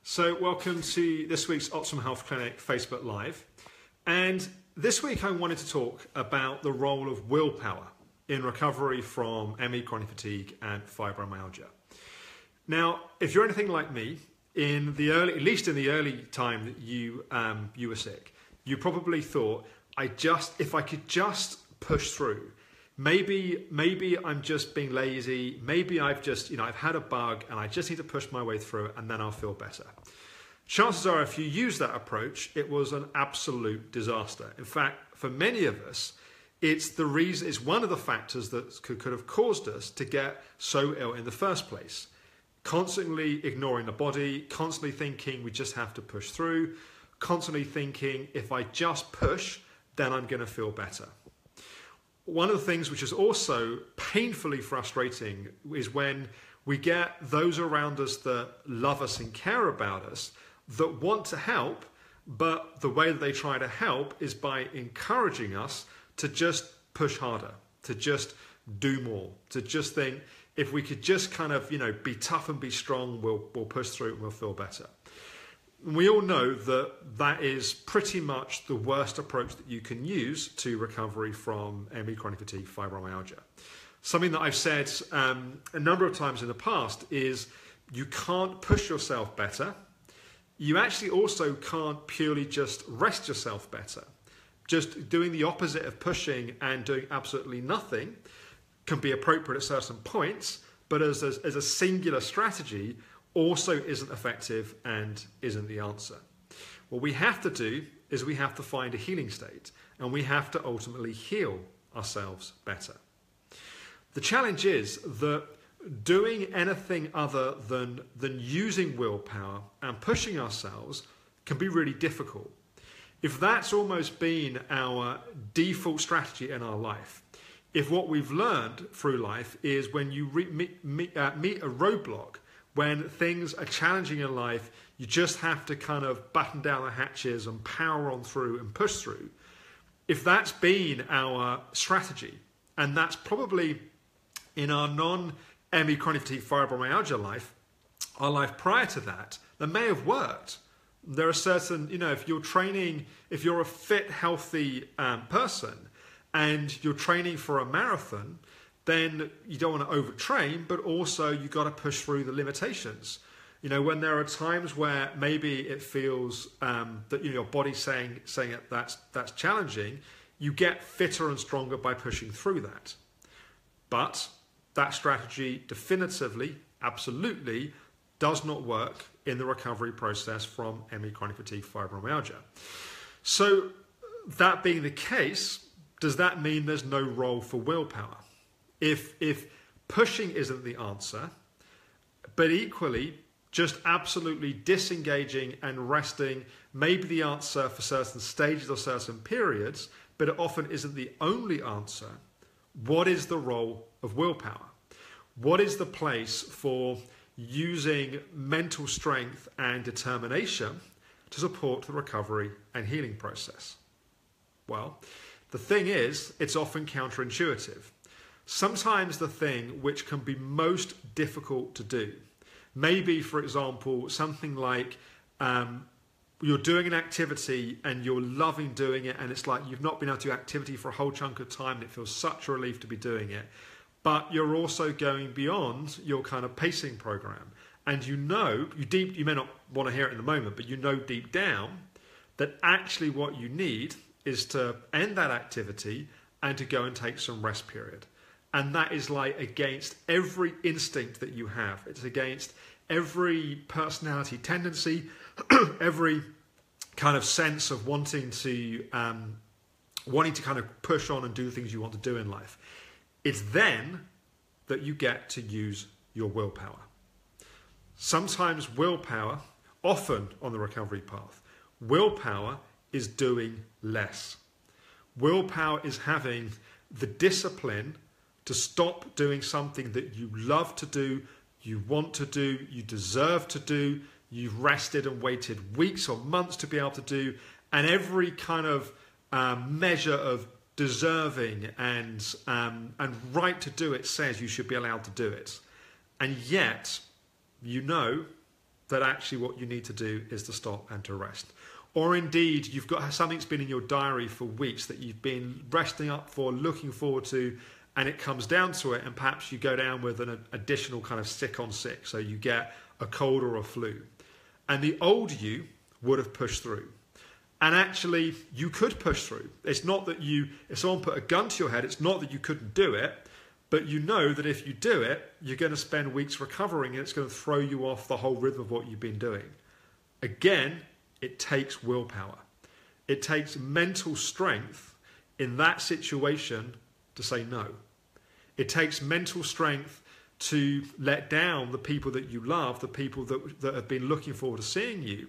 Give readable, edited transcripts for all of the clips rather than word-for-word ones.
So welcome to this week's Optimal Health Clinic Facebook Live. And this week I wanted to talk about the role of willpower in recovery from ME chronic fatigue and fibromyalgia. Now, if you're anything like me, at least in the early time that you were sick, you probably thought, if I could just push through, maybe I'm just being lazy, maybe I've had a bug and I just need to push my way through it and then I'll feel better. Chances are if you use that approach, it was an absolute disaster. In fact, for many of us, it's one of the factors that could have caused us to get so ill in the first place. Constantly ignoring the body, constantly thinking we just have to push through, constantly thinking if I just push, then I'm going to feel better. One of the things which is also painfully frustrating is when we get those around us that love us and care about us that want to help, but the way that they try to help is by encouraging us to just push harder, to just do more, to just think if we could just be tough and be strong, we'll push through and we'll feel better. We all know that is pretty much the worst approach that you can use to recovery from ME chronic fatigue fibromyalgia. Something that I've said a number of times in the past is you can't push yourself better. You actually also can't purely just rest yourself better. Just doing the opposite of pushing and doing absolutely nothing can be appropriate at certain points, but as a singular strategy also isn't effective and isn't the answer. What we have to do is we have to find a healing state and we have to ultimately heal ourselves better. The challenge is that doing anything other than using willpower and pushing ourselves can be really difficult. If that's almost been our default strategy in our life, if what we've learned through life is when you meet a roadblock, when things are challenging in life, you just have to kind of batten down the hatches and power on through and push through. If that's been our strategy, and that's probably in our non-ME chronic fatigue fibromyalgia life, our life prior to that may have worked. There are certain, if you're a fit, healthy person and you're training for a marathon, then you don't want to overtrain, but also you've got to push through the limitations. When there are times where maybe it feels that your body's saying that's challenging, you get fitter and stronger by pushing through that. But that strategy definitively, absolutely, does not work in the recovery process from ME chronic fatigue fibromyalgia. So that being the case, does that mean there's no role for willpower? If pushing isn't the answer, but equally just absolutely disengaging and resting may be the answer for certain stages or certain periods, but it often isn't the only answer, what is the role of willpower? What is the place for using mental strength and determination to support the recovery and healing process? Well, the thing is, it's often counterintuitive. Sometimes the thing which can be most difficult to do, maybe, for example, something like you're doing an activity and you're loving doing it and it's like you've not been able to do activity for a whole chunk of time and it feels such a relief to be doing it, but you're also going beyond your kind of pacing program. And you may not want to hear it in the moment, but you know deep down that actually what you need is to end that activity and to go and take some rest period. And that is like against every instinct that you have. It's against every personality tendency, every kind of sense of wanting to kind of push on and do things you want to do in life. It's then that you get to use your willpower. Sometimes willpower, often on the recovery path, willpower is doing less. Willpower is having the discipline to stop doing something that you love to do, you want to do, you deserve to do, you've rested and waited weeks or months to be able to do, and every kind of measure of deserving and right to do it says you should be allowed to do it. And yet, you know that actually what you need to do is to stop and to rest. Or indeed, you've got something's been in your diary for weeks that you've been resting up for, looking forward to, and it comes down to it, and perhaps you go down with an additional kind of sick on sick, so you get a cold or a flu. And the old you would have pushed through. And actually, you could push through. It's not that if someone put a gun to your head, it's not that you couldn't do it, but you know that if you do it, you're going to spend weeks recovering, and it's going to throw you off the whole rhythm of what you've been doing. Again, it takes willpower. It takes mental strength in that situation to say no. It takes mental strength to let down the people that you love, the people that have been looking forward to seeing you,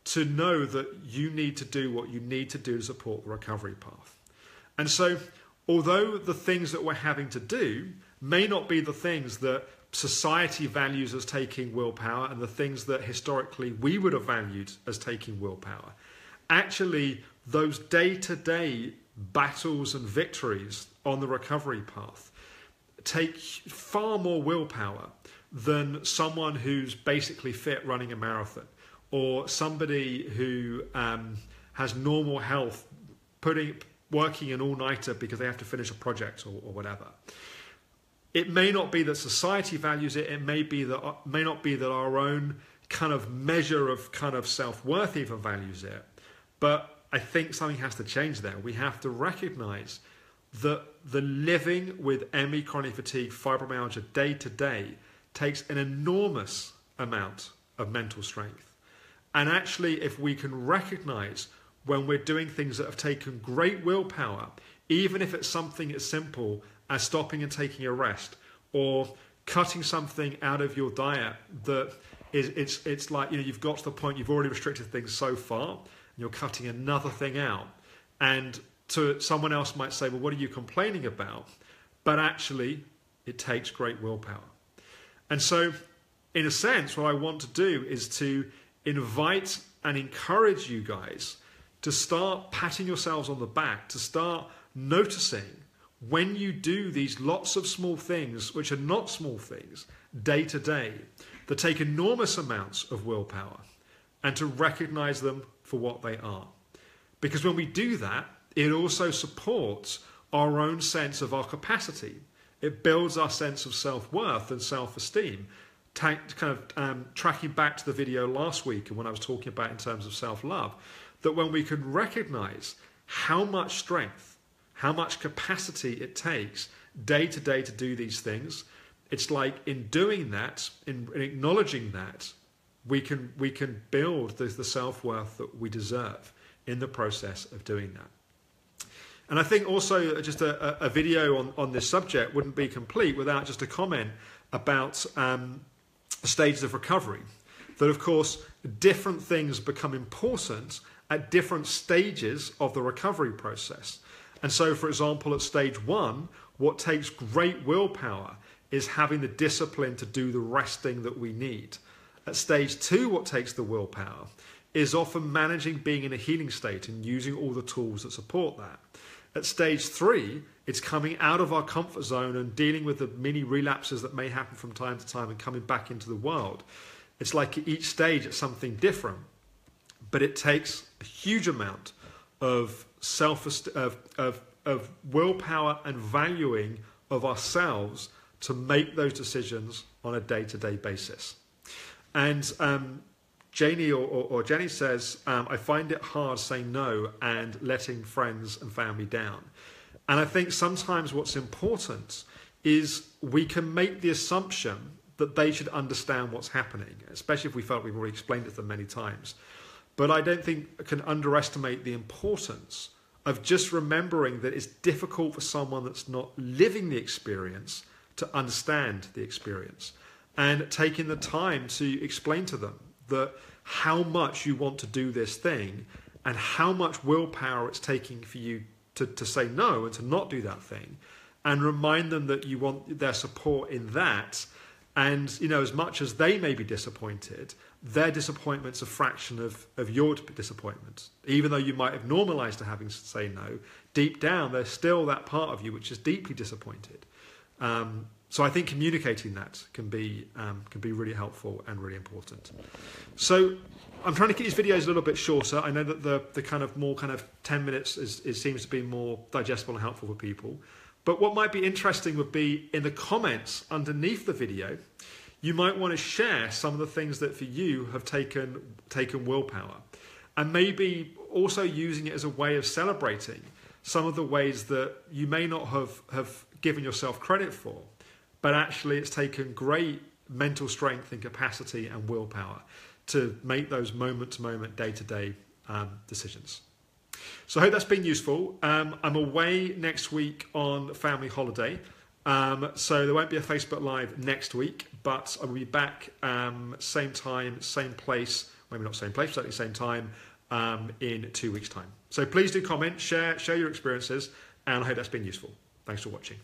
to know that you need to do what you need to do to support the recovery path. And so, although the things that we're having to do may not be the things that society values as taking willpower and the things that historically we would have valued as taking willpower, actually those day-to-day battles and victories on the recovery path take far more willpower than someone who's basically fit running a marathon, or somebody who has normal health working an all-nighter because they have to finish a project or whatever. It may not be that society values it. It may not be that our own kind of measure of kind of self-worth even values it. But I think something has to change there. We have to recognize that the living with ME chronic fatigue, fibromyalgia day to day takes an enormous amount of mental strength. And actually, if we can recognize when we're doing things that have taken great willpower, even if it's something as simple as stopping and taking a rest, or cutting something out of your diet that it's like, you've got to the point you've already restricted things so far, and you're cutting another thing out. And to someone else might say, well, what are you complaining about? But actually, it takes great willpower. And so, in a sense, what I want to do is to invite and encourage you guys to start patting yourselves on the back, to start noticing when you do these lots of small things, which are not small things, day to day, that take enormous amounts of willpower, and to recognize them for what they are. Because when we do that, it also supports our own sense of our capacity. It builds our sense of self-worth and self-esteem. Tracking back to the video last week and when I was talking about in terms of self-love, that when we can recognize how much strength, how much capacity it takes day to day to do these things, it's like in doing that, in acknowledging that, we can build the self-worth that we deserve in the process of doing that. And I think also just a video on this subject wouldn't be complete without just a comment about stages of recovery. That of course different things become important at different stages of the recovery process. And so, for example, at stage 1, what takes great willpower is having the discipline to do the resting that we need. At stage 2, what takes the willpower is often managing being in a healing state and using all the tools that support that. At stage 3, it's coming out of our comfort zone and dealing with the mini relapses that may happen from time to time and coming back into the world. It's like at each stage it's something different, but it takes a huge amount of of willpower and valuing of ourselves to make those decisions on a day-to-day basis. And Janie or Jenny says, I find it hard saying no and letting friends and family down. And I think sometimes what's important is we can make the assumption that they should understand what's happening, especially if we felt we've already explained it to them many times. But I don't think I can underestimate the importance of just remembering that it's difficult for someone that's not living the experience to understand the experience, and taking the time to explain to them that how much you want to do this thing and how much willpower it's taking for you to say no and to not do that thing, and remind them that you want their support in that. And, you know, as much as they may be disappointed, their disappointment's a fraction of your disappointment. Even though you might have normalized to having to say no, deep down, there's still that part of you which is deeply disappointed. So I think communicating that can be really helpful and really important. So I'm trying to keep these videos a little bit shorter. I know that the kind of more kind of 10 minutes seems to be more digestible and helpful for people. But what might be interesting would be in the comments underneath the video, you might want to share some of the things that for you have taken willpower, and maybe also using it as a way of celebrating some of the ways that you may not have given yourself credit for, but actually it's taken great mental strength and capacity and willpower to make those moment-to-moment, day-to-day decisions. So I hope that's been useful. I'm away next week on family holiday, so there won't be a Facebook Live next week, but I will be back same time, same place, maybe not same place, but at the same time in 2 weeks' time. So please do comment, share your experiences, and I hope that's been useful. Thanks for watching.